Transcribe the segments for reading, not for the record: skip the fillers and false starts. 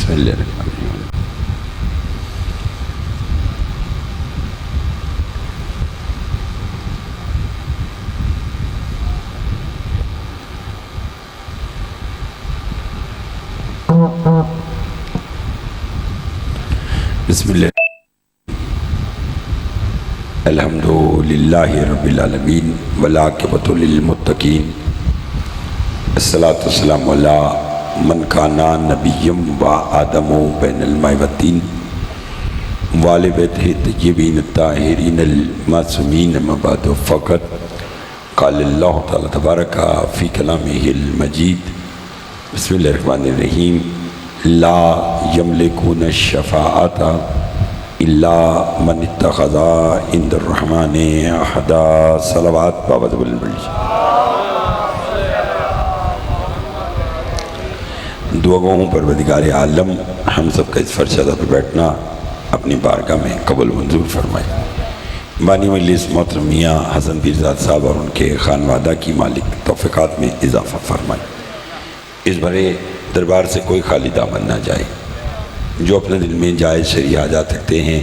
بسم اللہ الرحمن الرحیم۔ بسم اللہ الحمد للہ رب العالمین والعاقبۃ للمتقین الصلاۃ والسلام علی من کان نبی و آدم بین الماء والطین وآل بیتہ الطیبین الطاہرین المعصومین اما بعد فقط قال اللہ تعالی تبارک فی کلامہ المجید بسم اللہ الرحمن الرحیم لا یملکون الشفاعۃ الا من اتخذ عند الرحمن عہدا۔ صلوات بابا بلند پڑھیے۔ دعا گو ہوں پروردگار عالم ہم سب کا اس فرشادہ پہ بیٹھنا اپنی بارگاہ میں قبول منظور فرمائے۔ بانی مجلس محترم میاں حسن پیرزاد صاحب اور ان کے خانوادہ کی مالک توفیقات میں اضافہ فرمائے۔ اس بھرے دربار سے کوئی خالی دامن نہ جائے۔ جو اپنے دل میں جائز شرعی حاجات رکھتے ہیں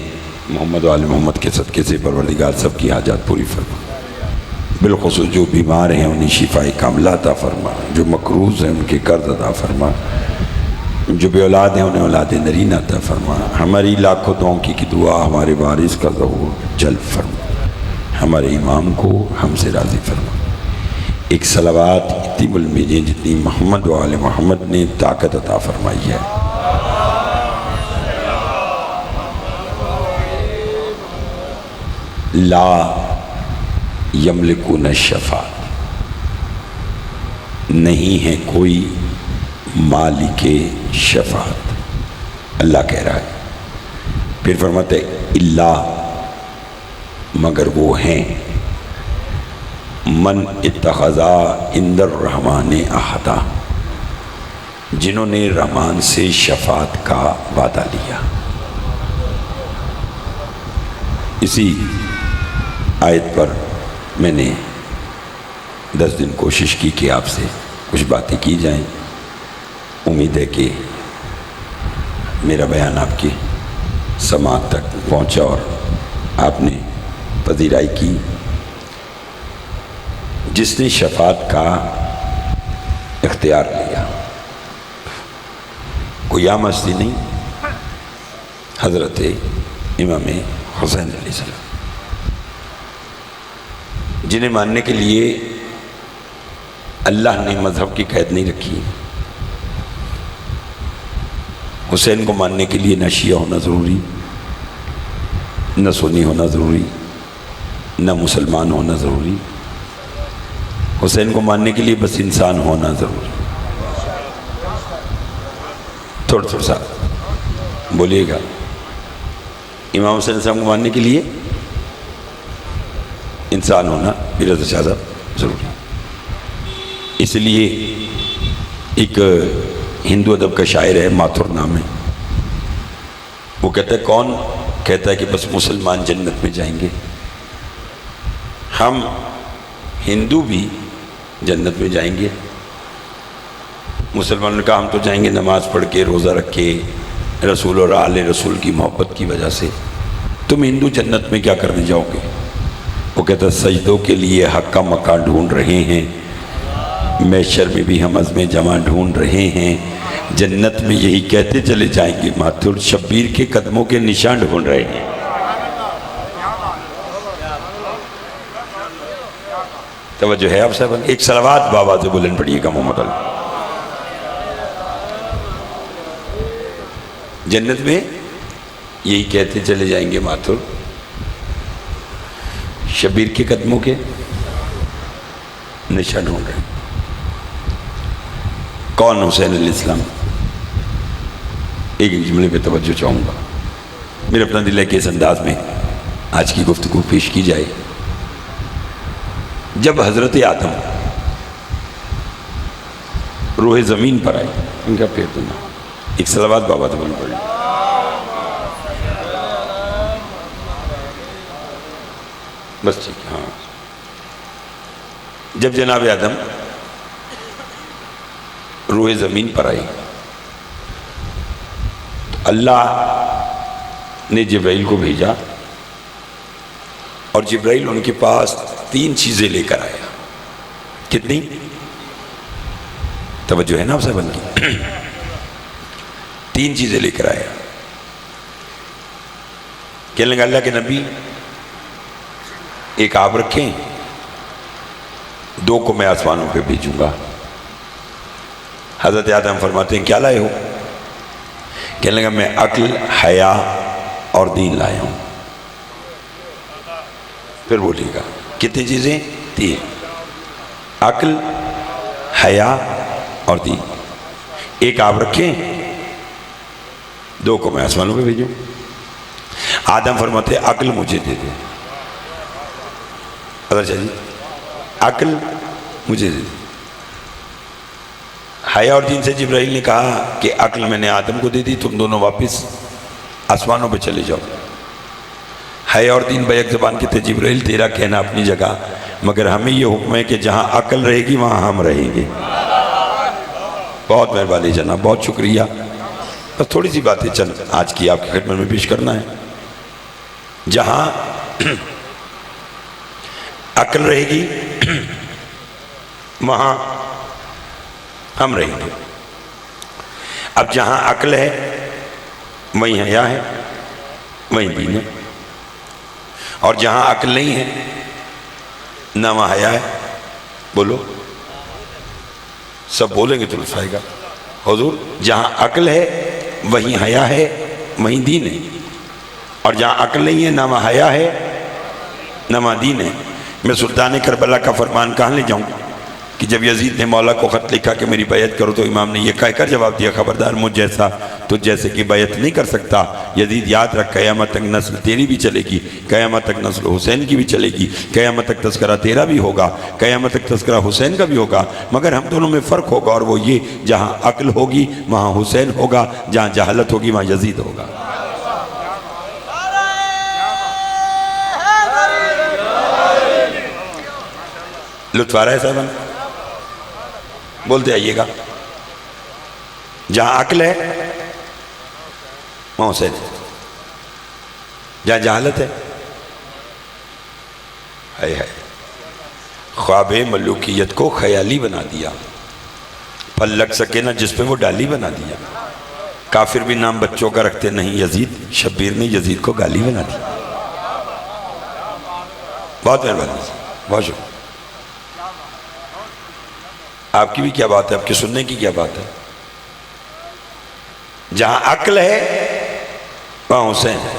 محمد و آل محمد کے صدقے سے پروردگار سب کی حاجات پوری فرما۔ بالخصوص جو بیمار ہیں انہیں شفاء کاملہ عطا فرما، جو مقروض ہیں ان کے قرض عطا فرما، جو بے اولاد ہیں انہیں اولاد نرین عطا فرما۔ ہماری لاکھوں دعاؤں کی دعا ہمارے وارث کا ظہور جلب فرما، ہمارے امام کو ہم سے راضی فرما۔ ایک صلوات اتنی بلند بھیجیں جتنی محمد و آل محمد نے طاقت عطا فرمائی ہے۔ لا یملکون الشفاعۃ، نہیں ہے کوئی مالک شفاعت، اللہ کہہ رہا ہے۔ پھر فرماتے اللہ مگر وہ ہیں من اتخذ عند الرحمن عہدا، جنہوں نے رحمان سے شفاعت کا وعدہ لیا۔ اسی آیت پر میں نے 10 دن کوشش کی کہ آپ سے کچھ باتیں کی جائیں۔ امید ہے کہ میرا بیان آپ کی سماعت تک پہنچا اور آپ نے پذیرائی کی۔ جس نے شفاعت کا اختیار لیا، کوئی عام ہستی نہیں، حضرت امام حسین علیہ السلام، جنہیں ماننے کے لیے اللہ نے مذہب کی قید نہیں رکھی۔ حسین کو ماننے کے لیے نہ شیعہ ہونا ضروری، نہ سنی ہونا ضروری، نہ مسلمان ہونا ضروری۔ حسین کو ماننے کے لیے بس انسان ہونا ضروری۔ تھوڑا سا بولیے گا، امام حسین صاحب کو ماننے کے لیے انسان ہونا میرا شاہ صاحب ضروری۔ اس لیے ایک ہندو ادب کا شاعر ہے، ماتھر نام ہے، وہ کہتا ہے کون کہتا ہے کہ بس مسلمان جنت میں جائیں گے؟ ہم ہندو بھی جنت میں جائیں گے۔ مسلمانوں نے کہا ہم تو جائیں گے نماز پڑھ کے، روزہ رکھ کے، رسول اور آل رسول کی محبت کی وجہ سے۔ تم ہندو جنت میں کیا کرنے جاؤ گے؟ وہ کہتا ہے سجدوں کے لیے حق کا مکان ڈھونڈ رہے ہیں، محشر میں بھی ہم عزم جمع ڈھونڈ رہے ہیں، جنت میں یہی کہتے چلے جائیں گے ماتھر شبیر کے قدموں کے نشان ڈھونڈ رہے ہیں۔ توجہ ہے آپ صاحب؟ ایک صلوات بابا سے بلند پڑھیے گا محمد اللہ۔ جنت میں یہی کہتے چلے جائیں گے ماتھر شبیر کے قدموں کے نشان ڈھونڈ رہے ہیں۔ کون حسین علیہ السلام؟ ایک جملے پہ توجہ چاہوں گا، میرا اپنا دل ہے کہ اس انداز میں آج کی گفتگو پیش کی جائے۔ جب حضرت آدم روح زمین پر آئے، ان کا پھر دنا ایک صلوات بابا تو بن پڑی۔ بس ٹھیک ہے، ہاں۔ جب جناب آدم روح زمین پر آئی اللہ نے جبرائیل کو بھیجا اور جبرائیل ان کے پاس 3 چیزیں لے کر آیا. کتنی؟ توجہ ہے نا آپ صاحب کی؟ 3 چیزیں لے کر آیا. کہنے لگا اللہ کے نبی ایک آپ رکھیں، 2 کو میں آسمانوں پہ بھیجوں گا. حضرت آدم فرماتے ہیں کیا لائے ہو؟ کہنے لگا میں عقل، حیا اور دین لایا ہوں. پھر بولیے گا کتنی چیزیں؟ 3. عقل، حیا اور دین. ایک آپ رکھیں، 2 کو میں آسمانوں پہ بھیجوں. آدم فرماتے عقل مجھے دے دے. اچھا جی، عقل مجھے دے دے. حیا اور دین سے جبرائیل نے کہا کہ عقل میں نے آدم کو دے دی، تم دونوں واپس آسمانوں پہ چلے جاؤ. حیا اور دین بیک زبان کے تھے جبرائیل تیرا کہنا اپنی جگہ، مگر ہمیں یہ حکم ہے کہ جہاں عقل رہے گی وہاں ہم رہیں گے. بہت مہربانی جناب، بہت شکریہ. بس تھوڑی سی باتیں چند آج کی آپ کی خدمت میں پیش کرنا ہے. جہاں عقل رہے گی وہاں ہم رہیں گے. اب جہاں عقل ہے وہیں حیا ہے، وہیں دین ہے. اور جہاں عقل نہیں ہے نہ وہاں حیا ہے. بولو، سب بولیں گے تو لطف آئے گا. حضور جہاں عقل ہے وہیں حیا ہے، وہیں دین ہے. اور جہاں عقل نہیں ہے نہ وہاں حیا ہے نہ وہاں دین ہے. میں سلطان کربلا کا فرمان کہاں لے جاؤں کہ جب یزید نے مولا کو خط لکھا کہ میری بیعت کرو تو امام نے یہ کہہ کر جواب دیا خبردار مجھ جیسا تو جیسے کہ بیعت نہیں کر سکتا. یزید یاد رکھ قیامت تک نسل تیری بھی چلے گی، قیامت تک نسل حسین کی بھی چلے گی، قیامت تک تذکرہ تیرا بھی ہوگا، قیامت تک تذکرہ حسین کا بھی ہوگا. مگر ہم دونوں میں فرق ہوگا اور وہ یہ جہاں عقل ہوگی وہاں حسین ہوگا، جہاں جہالت ہوگی وہاں یزید ہوگا. لطف آ رہا ہے صاحبان؟ بولتے آئیے گا. جہاں عقل ہے وہاں حسین ہے، جہاں جہالت ہے ہائے ہائے. خواب ملوکیت کو خیالی بنا دیا، پھل لگ سکے نہ جس پہ وہ ڈالی بنا دیا. کافر بھی نام بچوں کا رکھتے نہیں یزید، شبیر نے یزید کو گالی بنا دی. بہت مہربانی، بہت شکریہ. آپ کی بھی کیا بات ہے، آپ کے سننے کی کیا بات ہے. جہاں عقل ہے وہاں حسین ہے،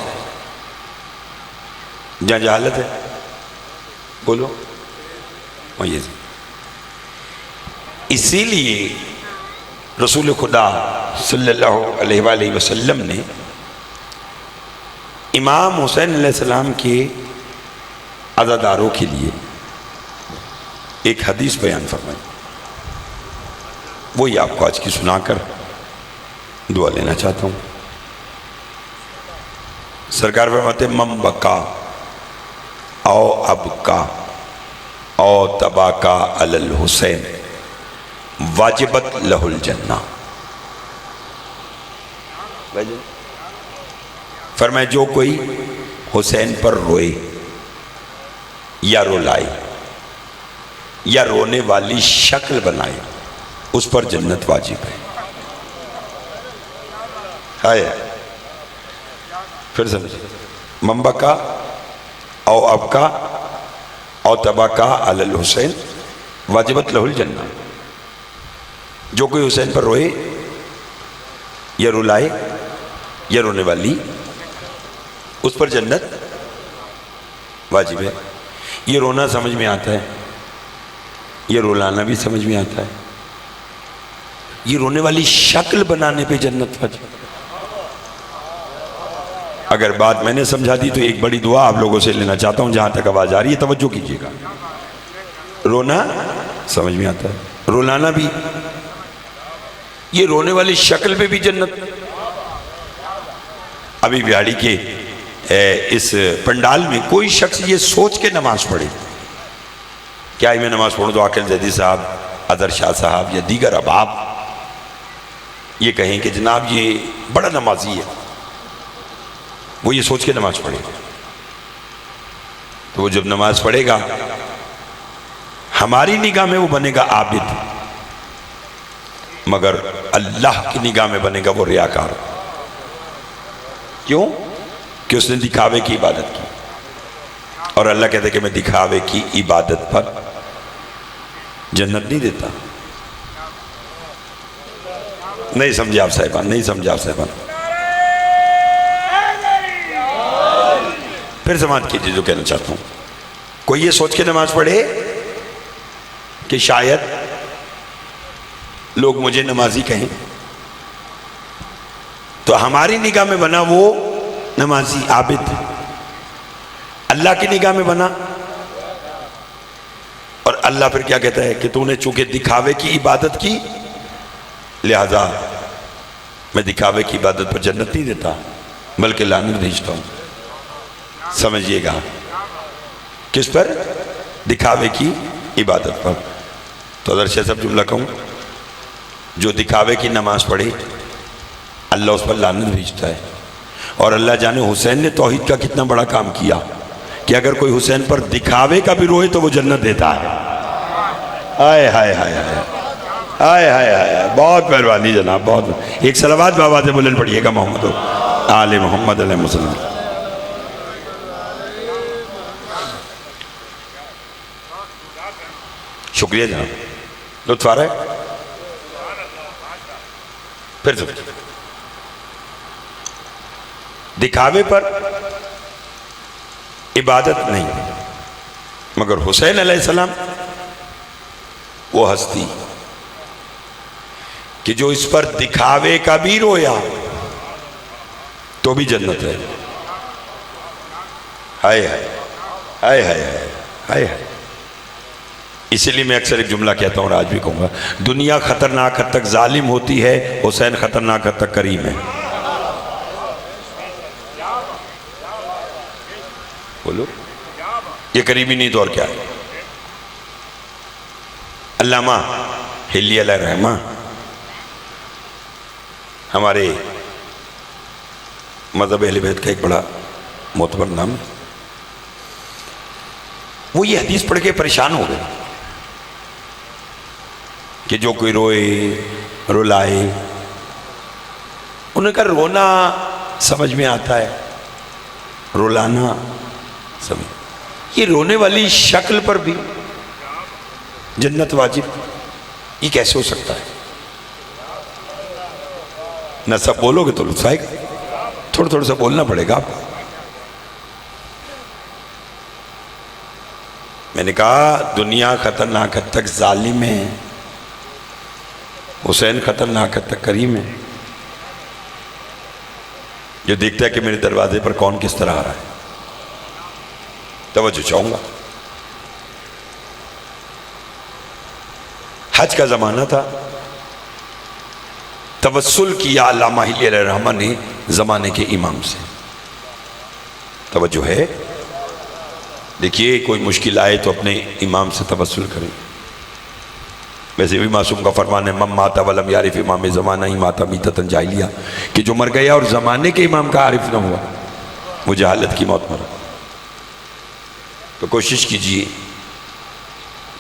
جہاں جہالت ہے بولو وہاں یزید. اسی لیے رسول خدا صلی اللہ علیہ وآلہ وسلم نے امام حسین علیہ السلام کے عزاداروں کے لیے ایک حدیث بیان فرمائی. وہی آپ کو آج کی سنا کر دعا لینا چاہتا ہوں. سرکار فرماتے من بکا او ابکا او تباکا علی الحسین واجبت لہ الجنہ. فرمائے جو کوئی حسین پر روئے یا رولائے یا رونے والی شکل بنائے اس پر جنت واجب ہے. ہائے پھر سمجھے، من بکا او ابکا او تباکا علی الحسین واجبت لہ الجنہ. جو کوئی حسین پر روئے یا رلائے یا رونے والی اس پر جنت واجب ہے. یہ رونا سمجھ میں آتا ہے، یہ رلانا بھی سمجھ میں آتا ہے. یہ رونے والی شکل بنانے پہ جنت واجب. اگر بات میں نے سمجھا دی تو ایک بڑی دعا آپ لوگوں سے لینا چاہتا ہوں، جہاں تک آواز آ رہی ہے توجہ کیجیے گا. رونا سمجھ میں آتا ہے، رلانا بھی. یہ رونے والی شکل پہ بھی جنت. ابھی بہاڑی کے اس پنڈال میں کوئی شخص یہ سوچ کے نماز پڑھے کیا میں نماز پڑھوں تو عاقل زیدی صاحب، اظہر شاہ صاحب یا دیگر احباب یہ کہیں کہ جناب یہ بڑا نمازی ہے، وہ یہ سوچ کے نماز پڑھے گا، تو وہ جب نماز پڑھے گا ہماری نگاہ میں وہ بنے گا عابد، مگر اللہ کی نگاہ میں بنے گا وہ ریاکار۔ کیوں؟ کہ اس نے دکھاوے کی عبادت کی، اور اللہ کہتے کہ میں دکھاوے کی عبادت پر جنت نہیں دیتا۔ نہیں سمجھے آپ صاحبان، نہیں سمجھے آپ صاحبان، پھر سماعت کیجیے جو کہنا چاہتا ہوں۔ کوئی یہ سوچ کے نماز پڑھے کہ شاید لوگ مجھے نمازی کہیں، تو ہماری نگاہ میں بنا وہ نمازی عابد، اللہ کی نگاہ میں بنا، اور اللہ پھر کیا کہتا ہے کہ تو نے چونکہ دکھاوے کی عبادت کی، لہذا میں دکھاوے کی عبادت پر جنت نہیں دیتا بلکہ لعنت بھیجتا ہوں۔ سمجھیے گا کس پر؟ دکھاوے کی عبادت پر۔ تو اگر شیخ صاحب جملہ کہوں، جو دکھاوے کی نماز پڑھی اللہ اس پر لعنت بھیجتا ہے، اور اللہ جانے حسین نے توحید کا کتنا بڑا کام کیا کہ اگر کوئی حسین پر دکھاوے کا بھی روئے تو وہ جنت دیتا ہے۔ آئے ہائے ہائے ہائے آئے ہائے ہائے، بہت مہربانی جناب، بہت۔ ایک صلوات بآواز بلند پڑھیے گا محمد آل محمد علیہ وسلم۔ شکریہ جناب، لطف آ رہا ہے؟ پھر سے دکھاوے پر عبادت نہیں، مگر حسین علیہ السلام وہ ہستی کہ جو اس پر دکھاوے کا بھی رویا تو بھی جنت ہے۔ ہائے ہائے ہائے ہائے ہائے ہائے۔ اسی لیے میں اکثر ایک جملہ کہتا ہوں اور آج بھی کہوں گا، دنیا خطرناک حد تک ظالم ہوتی ہے، حسین خطرناک حد تک کریم ہے۔ بولو، یہ قریبی نہیں تو اور کیا ہے؟ علامہ ہلی علیہ الرحمہ ہمارے مذہب اہل بیت کا ایک بڑا معتبر نام ہے، وہ یہ حدیث پڑھ کے پریشان ہو گئے کہ جو کوئی روئے رلائے، انہوں نے کہا رونا سمجھ میں آتا ہے، رلانا سمجھ، یہ رونے والی شکل پر بھی جنت واجب، یہ کیسے ہو سکتا ہے؟ نہ سب بولو گے تو لطف آئے گا، تھوڑا تھوڑا سا بولنا پڑے گا آپ کو۔ میں نے کہا دنیا خطرناک حد تک ظالم ہے، حسین خطرناک حد تک کریم ہے، جو دیکھتا ہے کہ میرے دروازے پر کون کس طرح آ رہا ہے۔ توجہ چاہوں گا، حج کا زمانہ تھا، توسل کیا علامہ ہلی علیہ الرحمہ نے زمانے کے امام سے۔ توجہ ہے، دیکھیے کوئی مشکل آئے تو اپنے امام سے توسل کریں۔ ویسے بھی معصوم کا فرمان ہے من مات ولم یعرف امام زمانہ ہی مات میتۃ جاہلیہ، کہ جو مر گیا اور زمانے کے امام کا عارف نہ ہوا وہ جہالت کی موت مرا۔ تو کوشش کیجئے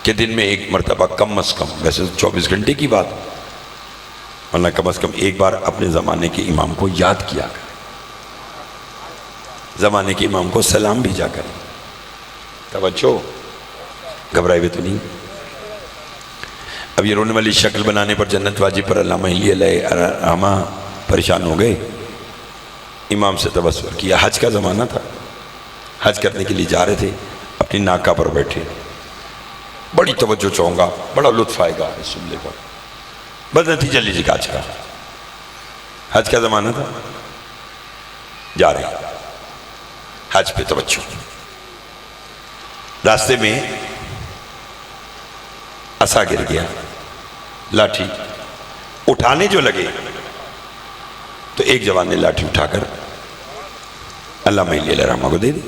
کہ دن میں ایک مرتبہ کم از کم، ویسے 24 گھنٹے کی بات، ورنہ کم از کم ایک بار اپنے زمانے کے امام کو یاد کیا کریں، زمانے کے امام کو سلام بھیجا کریں۔ توجہ، گھبرائے ہوئے تو نہیں؟ اب یہ رونے والی شکل بنانے پر جنت واجب پر علامہ ہلی علیہ الرحمہ پریشان ہو گئے، امام سے توسل کیا۔ حج کا زمانہ تھا، حج کرنے کے لیے جا رہے تھے، اپنی ناکہ پر بیٹھے، بڑی توجہ چاہوں گا، بڑا لطف آئے گا اس جملے پر، بس نتیجہ لیجیے آج کا۔ حج کا زمانہ تھا، جا رہے ہیں حج پہ، توجہ۔ راستے میں عصا گر گیا، لاٹھی اٹھانے جو لگے تو ایک جوان نے لاٹھی اٹھا کر علامہ ہلی علیہ الرحمہ کو دے دی۔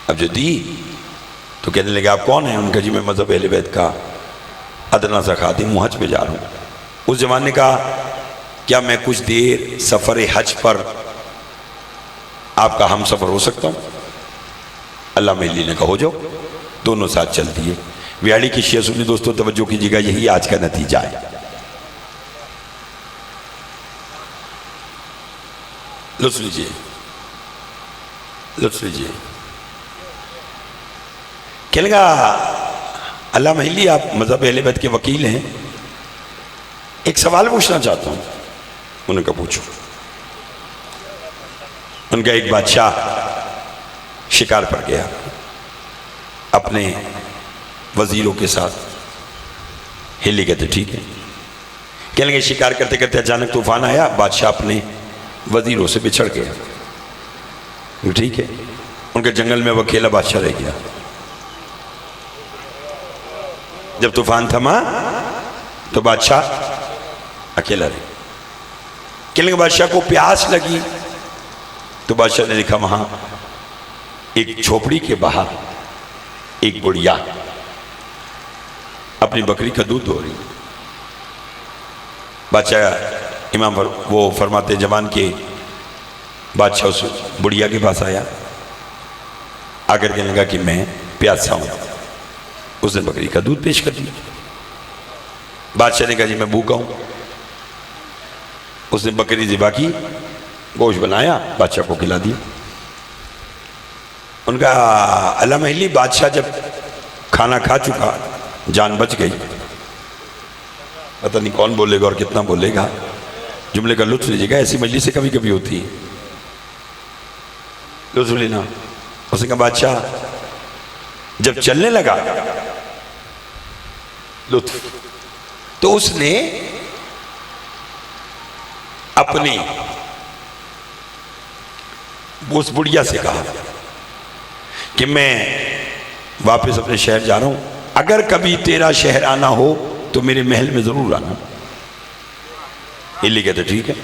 اب جو دی تو کہنے لگے آپ کون ہیں؟ ان کا جی میں مذہب اہل بیت کا ادنا سا خادم ہوں، حج پہ جا رہا ہوں۔ اس جوان نے کہا کیا میں کچھ دیر سفر حج پر آپ کا ہم سفر ہو سکتا ہوں؟ علامہ ہلی نے کہا ہو جاؤ۔ دونوں ساتھ چل دیے۔ ویاڑی کی شیعہ سنی دوستوں توجہ کیجیے گا، یہی آج کا نتیجہ ہے۔ لطف لیجیے، لطف لیجیے۔ کہنے لگا علامہ ہلی آپ مذہب اہل بیت کے وکیل ہیں، ایک سوال پوچھنا چاہتا ہوں۔ انہوں نے کہا پوچھو۔ ان کا ایک بادشاہ شکار پر گیا اپنے وزیروں کے ساتھ۔ ہلی کہتے ٹھیک ہے۔ کہنے لگے شکار کرتے کرتے اچانک طوفان آیا، بادشاہ اپنے وزیروں سے بچھڑ گیا۔ ٹھیک ہے۔ ان کے جنگل میں وہ اکیلا بادشاہ رہ گیا۔ جب طوفان تھما تو بادشاہ اکیلا رہ گیا۔ کہنے لگے بادشاہ کو پیاس لگی تو بادشاہ نے دیکھا وہاں ایک جھوپڑی کے باہر ایک بڑھیا اپنی بکری کا دودھ دھو رہی۔ بادشاہ امام وہ فرماتے جوان کے بادشاہ اس بڑھیا کے پاس آیا، آ کر کہنے لگا کہ میں پیاسا ہوں۔ اس نے بکری کا دودھ پیش کر دیا۔ بادشاہ نے کہا جی میں بھوکا ہوں۔ اس نے بکری ذبح کی، گوشت بنایا، بادشاہ کو کھلا دیا۔ ان کا علامہ ہلی بادشاہ جب کھانا کھا چکا، جان بچ گئی، پتہ نہیں کون بولے گا اور کتنا بولے گا، جملے کا لطف لیجیے گا، ایسی مجلسیں کبھی کبھی ہوتی ہیں، لطف لینا۔ اس نے کہا بادشاہ جب چلنے لگا لطف، تو اس نے اپنی اس بڑھیا سے کہا کہ میں واپس اپنے شہر جا رہا ہوں، اگر کبھی تیرا شہر آنا ہو تو میرے محل میں ضرور آنا۔ ہلی کہتے ٹھیک ہے۔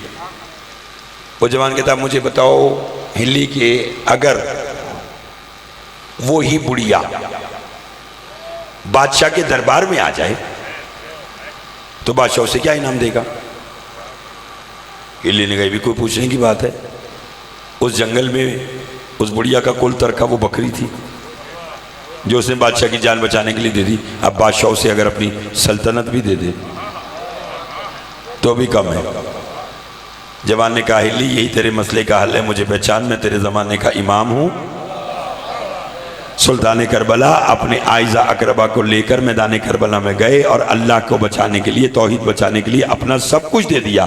وہ جوان کہتا مجھے بتاؤ ہلی کہ اگر وہی بڑھیا بادشاہ کے دربار میں آ جائے تو بادشاہ اسے کیا انعام دے گا؟ ہلی نے کہا یہ بھی کوئی پوچھنے کی بات ہے، اس جنگل میں اس بڑھیا کا کل ترکہ وہ بکری تھی جو اس نے بادشاہ کی جان بچانے کے لیے دے دی۔ اب بادشاہ اسے اگر اپنی سلطنت بھی دے دے تو بھی کم ہے۔ جوان نے کہا ہلی یہی تیرے مسئلے کا حل ہے، مجھے پہچان، میں تیرے زمانے کا امام ہوں۔ سلطان کربلا اپنے آئزہ اقربا کو لے کر میدان کربلا میں گئے اور اللہ کو بچانے کے لیے، توحید بچانے کے لیے اپنا سب کچھ دے دیا۔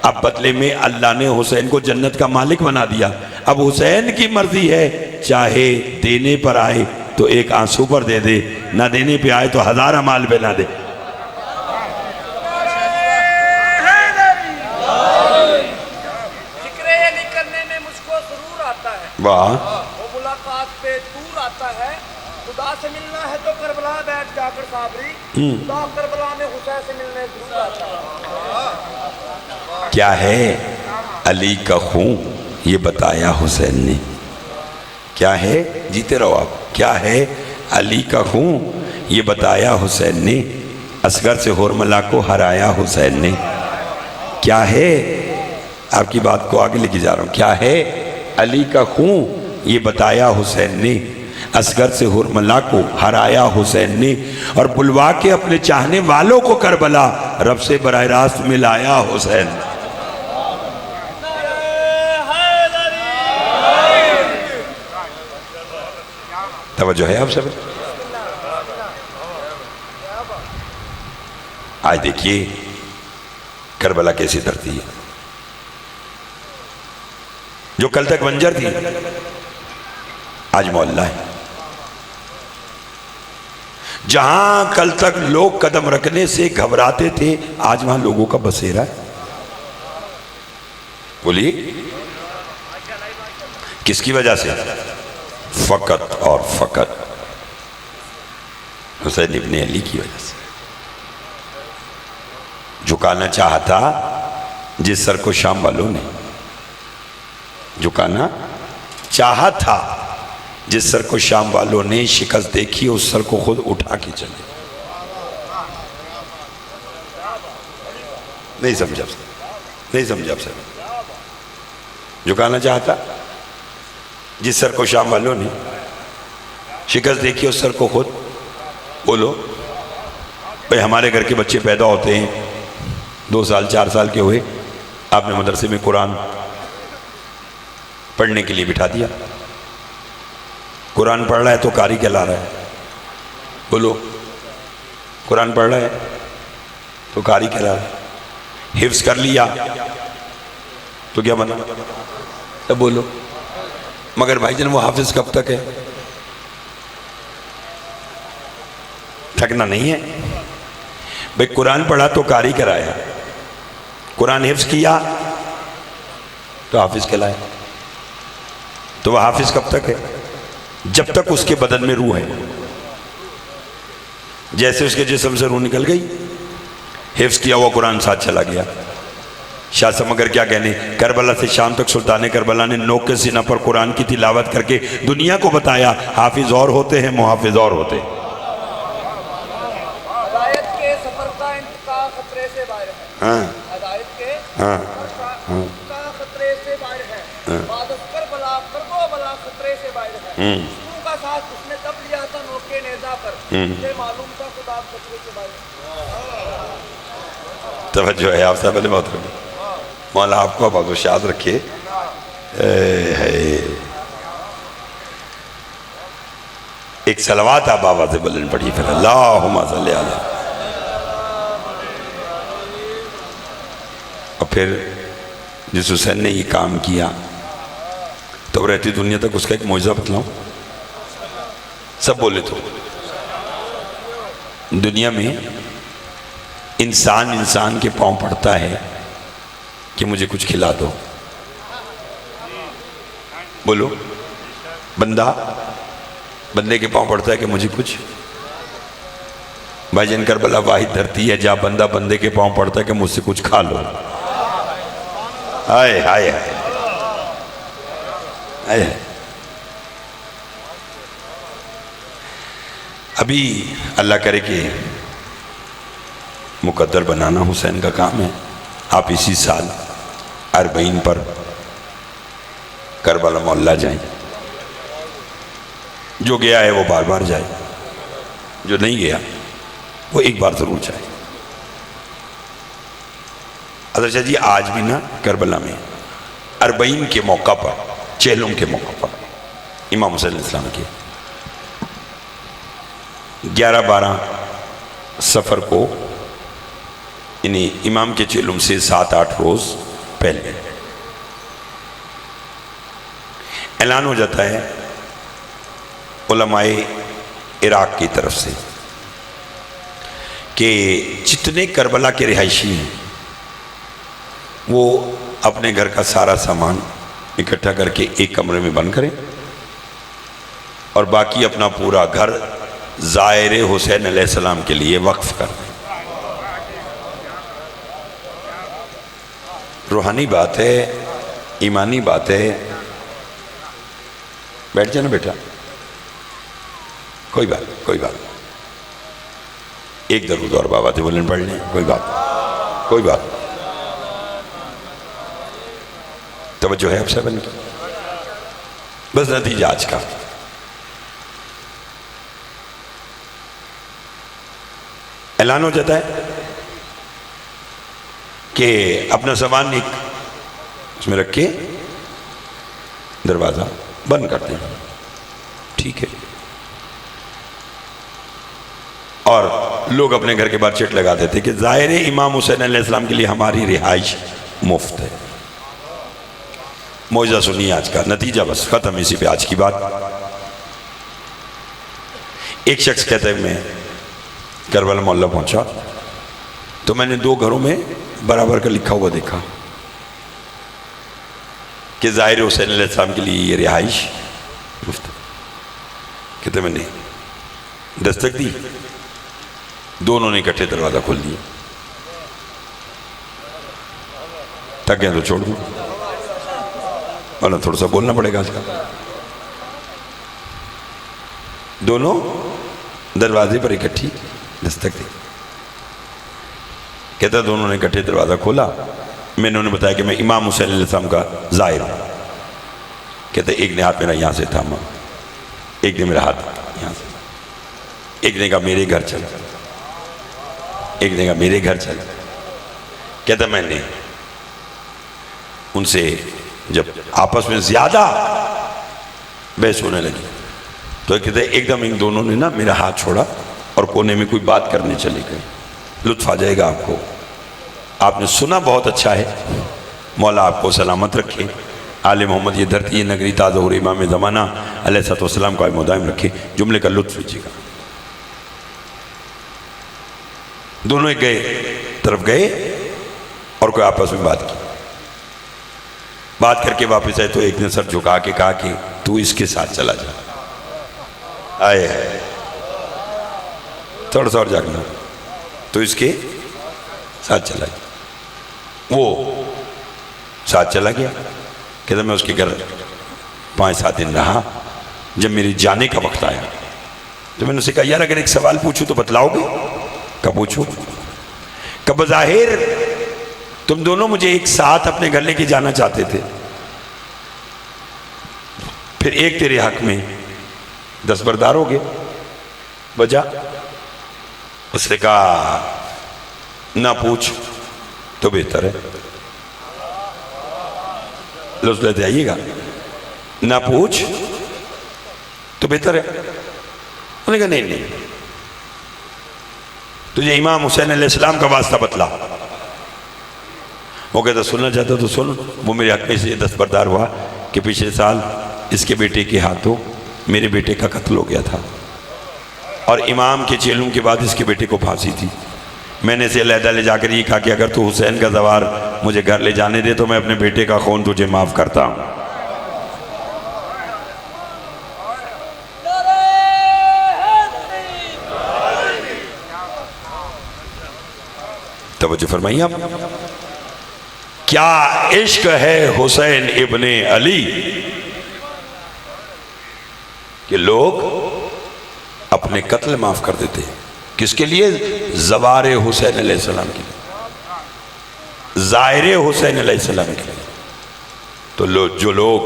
اب بدلے میں اللہ نے حسین کو جنت کا مالک بنا دیا۔ اب حسین کی مرضی ہے، چاہے دینے پر آئے تو ایک آنسو پر دے دے، نہ دینے پہ آئے تو ہزار امال پہ نہ دے۔ فکر علی کرنے میں مجھ کو ضرور آتا ہے، واہ، وہ ملاقات پہ دور آتا ہے، خدا سے ملنا ہے تو کربلا بیٹھ جا کر صابری، خدا کربلا میں حسین سے ملنے ضرور آتا ہے۔ کیا ہے علی کا خون یہ بتایا حسین نے؟ کیا ہے؟ جیتے رہو آپ۔ کیا ہے علی کا خون یہ بتایا حسین نے، اصغر سے ہورملا کو ہرایا حسین نے۔ کیا ہے؟ آپ کی بات کو آگے لے کے جا رہا ہوں۔ کیا ہے علی کا خون یہ بتایا حسین نے، اصغر سے ہورملا کو ہرایا حسین نے، اور بلوا کے اپنے چاہنے والوں کو کربلا رب سے براہ راست ملایا حسین۔ توجہ ہے آپ سب؟ آج دیکھیے کربلا کیسی دھرتی ہے، جو کل تک بنجر تھی آج محلہ ہے۔ جہاں کل تک لوگ قدم رکھنے سے گھبراتے تھے آج وہاں لوگوں کا بسیرا ہے۔ بولیے کس کی وجہ سے؟ فقط اور فقط حسین ابن علی کی وجہ سے۔ جھکانا چاہتا جس سر کو شام والوں نے، جھکانا چاہا تھا جس سر کو شام والوں نے، شکست دیکھی اس سر کو خود اٹھا کے چلے۔ نہیں سمجھا نہیں سمجھا آپ سر جو کہنا چاہتا جس سر کو شام والوں نے شکست دیکھی اس سر کو خود بولو بھئی ہمارے گھر کے بچے پیدا ہوتے ہیں 2 سال 4 سال کے ہوئے آپ نے مدرسے میں قرآن پڑھنے کے لیے بٹھا دیا قرآن پڑھ رہا ہے تو قاری کہلا رہا ہے بولو قرآن پڑھ رہا ہے تو قاری کہلا رہا ہے حفظ کر لیا تو کیا بنا تب بولو مگر بھائی جان وہ حافظ کب تک ہے تھکنا نہیں ہے بھئی قرآن پڑھا تو قاری کرایا قرآن حفظ کیا تو حافظ کہلایا تو وہ حافظ کب تک ہے جب تک اس کے بدن میں روح ہے جیسے اس کے جسم سے روح نکل گئی حفظ کیا ہوا قرآن ساتھ چلا گیا شاہ سمگر کیا کہنے کربلا سے شام تک سلطان کربلا نے نوک کے سینہ پر قرآن کی تلاوت کر کے دنیا کو بتایا حافظ اور ہوتے ہیں محافظ اور ہوتے ہیں ہدایت کے سفر کا انتقال خطرے سے باہر ہے ہدایت کے سفر کا خطرے سے باہر ہے بعد از کربلا کربو بلا خطرے سے باہر ہے شروع کا ساتھ اس نے تب لیا تھا نوکے نیزہ پر اسے معلوم تھا خدا خطرے سے باہر ہے توجہ ہے آپ صاحب علیہ محترم مولا آپ کو بہت شاد رکھے ایک صلوات آپ آواز بلند پڑھی پھر اللہم صلی علیہ اور پھر جس حسین نے یہ کام کیا تو رہتی دنیا تک اس کا ایک معجزہ بتلاؤں سب بولے تو دنیا میں انسان کے پاؤں پڑتا ہے کہ مجھے کچھ کھلا دو بولو بندے کے پاؤں پڑتا ہے کہ مجھے کچھ بھائی جان کربلا واحد دھرتی ہے جہاں بندہ بندے کے پاؤں پڑتا ہے کہ مجھ سے کچھ کھا لو ہائے ہائے ہائے ابھی اللہ کرے کہ مقدر بنانا حسین کا کام ہے آپ اسی سال 40 پر کربلا معلیٰ جائیں جو گیا ہے وہ بار بار جائے جو نہیں گیا وہ ایک بار ضرور جائے حضرت شاہ جی آج بھی نا کربلا میں 40 کے موقع پر چہلم کے موقع پر امام حسین علیہ السلام کے 11-12 سفر کو یعنی امام کے چہلم سے 7-8 روز پہلے اعلان ہو جاتا ہے علماء عراق کی طرف سے کہ جتنے کربلا کے رہائشی ہیں وہ اپنے گھر کا سارا سامان اکٹھا کر کے ایک کمرے میں بند کریں اور باقی اپنا پورا گھر زائر حسین علیہ السلام کے لیے وقف کر دیں روحانی بات ہے ایمانی بات ہے بیٹھ جانا بیٹا کوئی بات ایک درود اور بابا تے بولن پڑھ لیں کوئی بات توجہ ہے اب سے بن کی بس نتیجہ آج کا اعلان ہو جاتا ہے کہ اپنا سامان ایک اس میں رکھ کے دروازہ بند کرتے ہیں ٹھیک ہے اور لوگ اپنے گھر کے باہر چٹ لگا دیتے کہ ظاہر امام حسین علیہ السلام کے لیے ہماری رہائش مفت ہے معجزہ سنیے آج کا نتیجہ بس ختم اسی پہ آج کی بات ایک شخص کہتا ہے میں کربلا معلیٰ پہنچا تو میں نے 2 گھروں میں برابر کا لکھا ہوا دیکھا کہ ظاہر حسین علیہ السلام کے لیے یہ رہائش مفت کہتے میں نے دستک دی دونوں نے اکٹھے دروازہ کھول دیا تک گیا تو چھوڑ دوں تھوڑا سا بولنا پڑے گا آج کا دونوں دروازے پر اکٹھی دستک دی کہتا دونوں نے اکٹھے دروازہ کھولا. میں نے انہیں بتایا کہ میں امام حسین علیہ السلام کا زائر ہوں. کہتا ایک نے ہاتھ میرا یہاں سے تھاما, ایک نے میرا ہاتھ یہاں سے, ایک نے کہا میرے گھر چل, ایک نے کہا میرے گھر چل. کہتا میں نے ان سے جب آپس میں زیادہ بحث ہونے لگی تو کہتے ایک دم ان دونوں نے نا میرا ہاتھ چھوڑا اور کونے میں کوئی بات کرنے چلے گئے. لطف آ جائے گا آپ کو, آپ نے سنا بہت اچھا ہے, مولا آپ کو سلامت رکھے. آل محمد یہ دھرتی یہ نگری تازہ اور امام زمانہ علیہ الصلوۃ والسلام کو آئے دائم رکھے. جملے کا لطف لیجیے گا. دونوں ایک طرف گئے اور کوئی آپس میں بات کی. بات کر کے واپس آئے تو ایک نے سر جھکا کے کہا کہ تو اس کے ساتھ چلا جا. آئے تھوڑا سا اور جاگنا, تو اس کے ساتھ چلا گیا. وہ ساتھ چلا گیا. کہتا میں اس کے گھر 5-7 دن رہا. جب میری جانے کا وقت آیا تو میں نے اسے کہا یار اگر ایک سوال پوچھوں تو بتلاؤ گے؟ کہا پوچھو. کہ بظاہر تم دونوں مجھے ایک ساتھ اپنے گھر لے کے جانا چاہتے تھے, پھر ایک تیرے حق میں دستبردار ہو گئے, وجہ؟ اس نے کہا نہ پوچھ تو بہتر ہے. لفظ لیتے آئیے گا, نہ پوچھ تو بہتر ہے. انہوں نے کہا نہیں تجھے امام حسین علیہ السلام کا واسطہ بتلا. وہ کہتا سننا چاہتا تو سن. وہ میرے حق میں سے دستبردار ہوا کہ پچھلے سال اس کے بیٹے کے ہاتھوں میرے بیٹے کا قتل ہو گیا تھا اور امام کے چیلوں کے بعد اس کے بیٹے کو پھانسی تھی. میں نے اسے علیحدہ لے جا کر یہ کہا کہ اگر تو حسین کا زوار مجھے گھر لے جانے دے تو میں اپنے بیٹے کا خون تجھے معاف کرتا ہوں. توجہ فرمائیے آپ. کیا عشق ہے حسین ابن علی کہ لوگ اپنے قتل معاف کر دیتے ہیں. کس کے لیے؟ زوار حسین علیہ السلام کے لیے, زائر حسین علیہ السلام کے لیے. تو جو لوگ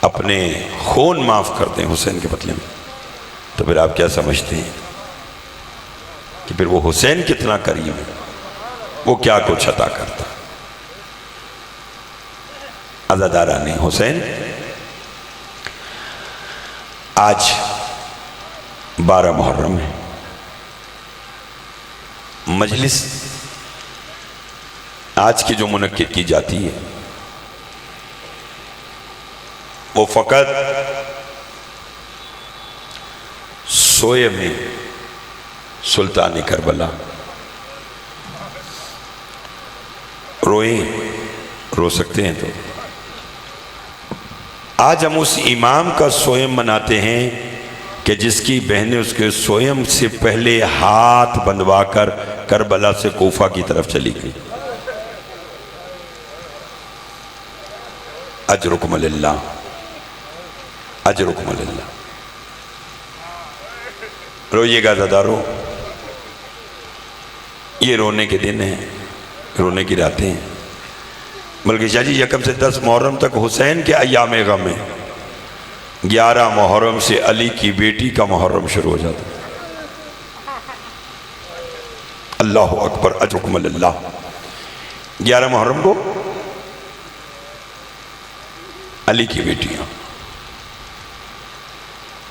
اپنے خون معاف کرتے ہیں حسین کے بدلے میں, تو پھر آپ کیا سمجھتے ہیں کہ پھر وہ حسین کتنا قریب ہے, وہ کیا کچھ عطا کرتا. عزاداران حسین, آج 12 محرم ہے. مجلس آج کی جو منعقد کی جاتی ہے وہ فقط سوئے میں سلطان کربلا رو سکتے ہیں. تو آج ہم اس امام کا سوئم مناتے ہیں کہ جس کی بہنیں اس کے سوئم سے پہلے ہاتھ بندھوا کر کربلا سے کوفہ کی طرف چلی گئی. اجرکم اللہ, اجرکم اللہ. روئیے گا زدارو, یہ رونے کے دن ہیں, رونے کی راتیں ہیں. بلکہ شاہ جی 1 سے 10 محرم تک حسین کے ایام غم ہیں. 11 محرم سے علی کی بیٹی کا محرم شروع ہو جاتا. اللہ اکبر, اجرکم اللہ. 11 محرم کو علی کی بیٹیاں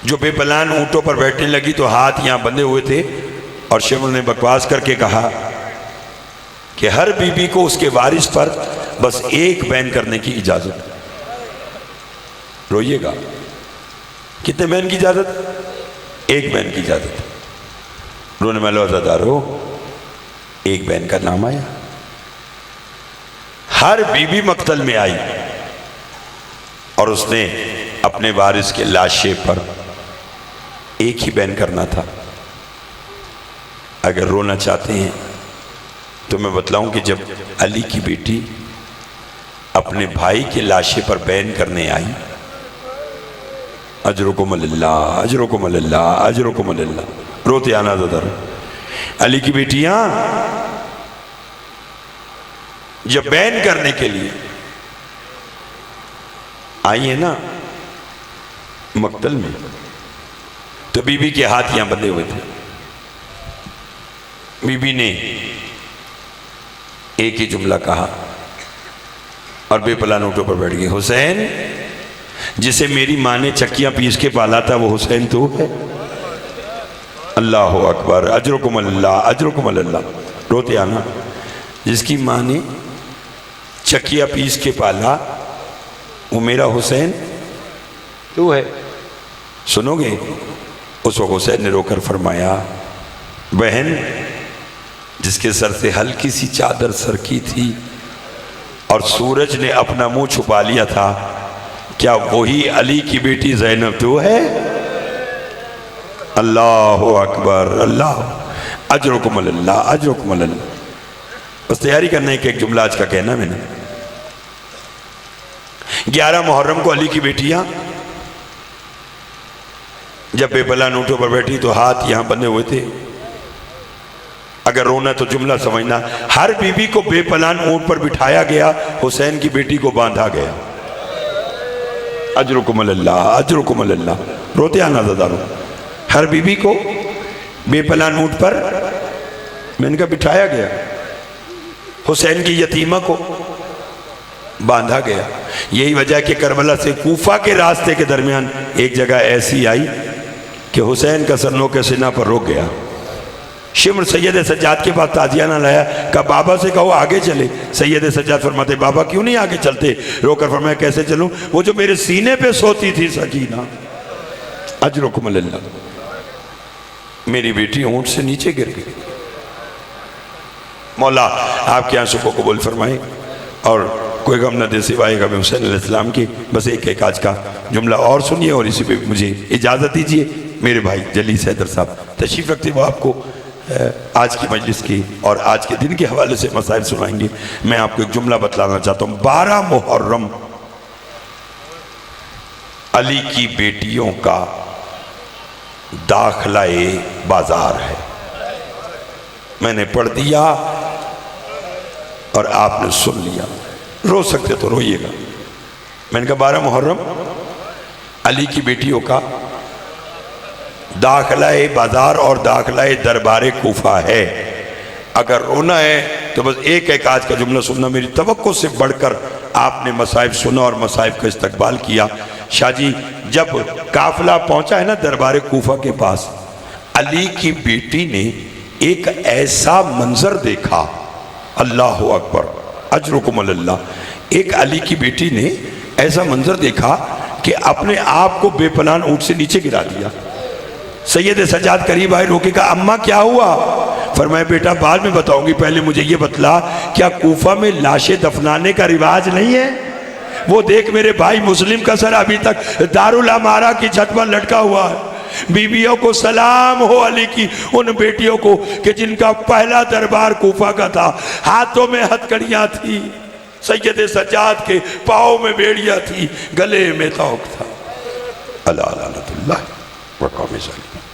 جو بے پلان اونٹوں پر بیٹھنے لگی تو ہاتھ یہاں بندھے ہوئے تھے, اور شیخ نے بکواس کر کے کہا کہ ہر بی بی کو اس کے وارث پر بس ایک بین کرنے کی اجازت. روئیے گا, کتنے بین کی اجازت؟ ایک بین کی اجازت. رونے والے عزادارو, ایک بین کا نام آیا. ہر بی بی مقتل میں آئی اور اس نے اپنے وارث کے لاشے پر ایک ہی بین کرنا تھا. اگر رونا چاہتے ہیں تو میں بتلاؤں کہ جب علی کی بیٹی اپنے بھائی کے لاشے پر بین کرنے آئی, اجرکم اللہ, اجرکم اللہ, اجرکم اللہ, روتے آنا زدر. علی کی بیٹیاں جب بین کرنے کے لیے آئی ہیں نا مقتل میں، تو بی بی کے ہاتھ یہاں بندھے ہوئے تھے. بی بی نے ایک ہی جملہ کہا اور بے پلا نوٹوں پر بیٹھ گئی، حسین جسے میری ماں نے چکیاں پیس کے پالا تھا وہ حسین تو ہے. اللہ اکبر، اجرکم اللہ، اجرکم اللہ. روتے آنا، جس کی ماں نے چکیاں پیس کے پالا وہ میرا حسین تو ہے. سنو گے؟ اس وقت حسین نے رو کر فرمایا، بہن جس کے سر سے ہلکی سی چادر سرکی تھی اور سورج نے اپنا منہ چھپا لیا تھا، کیا وہی علی کی بیٹی زینب تو ہے؟ اللہ اکبر، اللہ، اجرکم اللہ، اجرکم اللہ. بس تیاری کرنا ہے کہ ایک جملہ آج کا کہنا میں نے. 11 محرم کو علی کی بیٹیاں جب بے پلا نوٹوں پر بیٹھی تو ہاتھ یہاں بندھے ہوئے تھے. اگر رونا تو جملہ سمجھنا، ہر بی بی کو بے پلان اونٹ پر بٹھایا گیا، حسین کی بیٹی کو باندھا گیا. اجرکم اللہ، اجرکم اللہ. روتے آنا زدارو. ہر بی بی کو بے پلان اونٹ پر میں نے کہا بٹھایا گیا، حسین کی یتیمہ کو باندھا گیا. یہی وجہ کہ کربلا سے کوفہ کے راستے کے درمیان ایک جگہ ایسی آئی کہ حسین کا سر نو کے سینہ پر رک گیا. شمر سید سجاد کے پاس تازیہ نہ لایا، کہا بابا سے کہو آگے چلے. سید سجاد فرماتے بابا کیوں نہیں آگے چلتے؟ رو کر فرمایا کیسے چلوں؟ وہ جو میرے سینے پہ سوتی تھی سکینہ. اجرکم اللہ. میری بیٹی اونٹ سے نیچے گر گئی. مولا آپ کے آنسوں کو قبول فرمائے اور کوئی غم نہ دے سوائے غم حسین علیہ السلام کی. بس ایک آج کا جملہ اور سنیے اور اسی پہ مجھے اجازت دیجیے. میرے بھائی جلیس حیدر صاحب تشریف رکھتے، وہ آپ کو آج کی مجلس کی اور آج کے دن کے حوالے سے مسائل سنائیں گے. میں آپ کو ایک جملہ بتلانا چاہتا ہوں. 12 محرم علی کی بیٹیوں کا داخلہ بازار ہے. میں نے پڑھ دیا اور آپ نے سن لیا. رو سکتے تو روئیے گا. میں نے کہا 12 محرم علی کی بیٹیوں کا داخلہ بازار اور داخلہ دربار کوفہ ہے. اگر رونا ہے تو بس ایک آج کا جملہ سننا. میری توقع سے بڑھ کر آپ نے مصائب سنا اور مصائب کا استقبال کیا. شاہ جی جب قافلہ پہنچا ہے نا دربار کوفہ کے پاس، علی کی بیٹی نے ایک ایسا منظر دیکھا. اللہ اکبر، اجرکم اللہ. ایک علی کی بیٹی نے ایسا منظر دیکھا کہ اپنے آپ کو بے پناہ اونٹ سے نیچے گرا دیا. سید سجاد قریب آئے، روکے کہا اماں کیا ہوا؟ فرمایا بیٹا بعد میں بتاؤں گی، پہلے مجھے یہ بتلا کیا کوفہ میں لاشیں دفنانے کا رواج نہیں ہے؟ وہ دیکھ میرے بھائی مسلم کا سر ابھی تک دارالامارہ کی چھت پر لٹکا ہوا ہے. بیویوں کو سلام ہو علی کی ان بیٹیوں کو کہ جن کا پہلا دربار کوفہ کا تھا. ہاتھوں میں ہتھکڑیاں تھی، سید سجاد کے پاؤں میں بیڑیاں تھی، گلے میں توق تھا. اللہ لعنت اللہ وقوم ظالمین.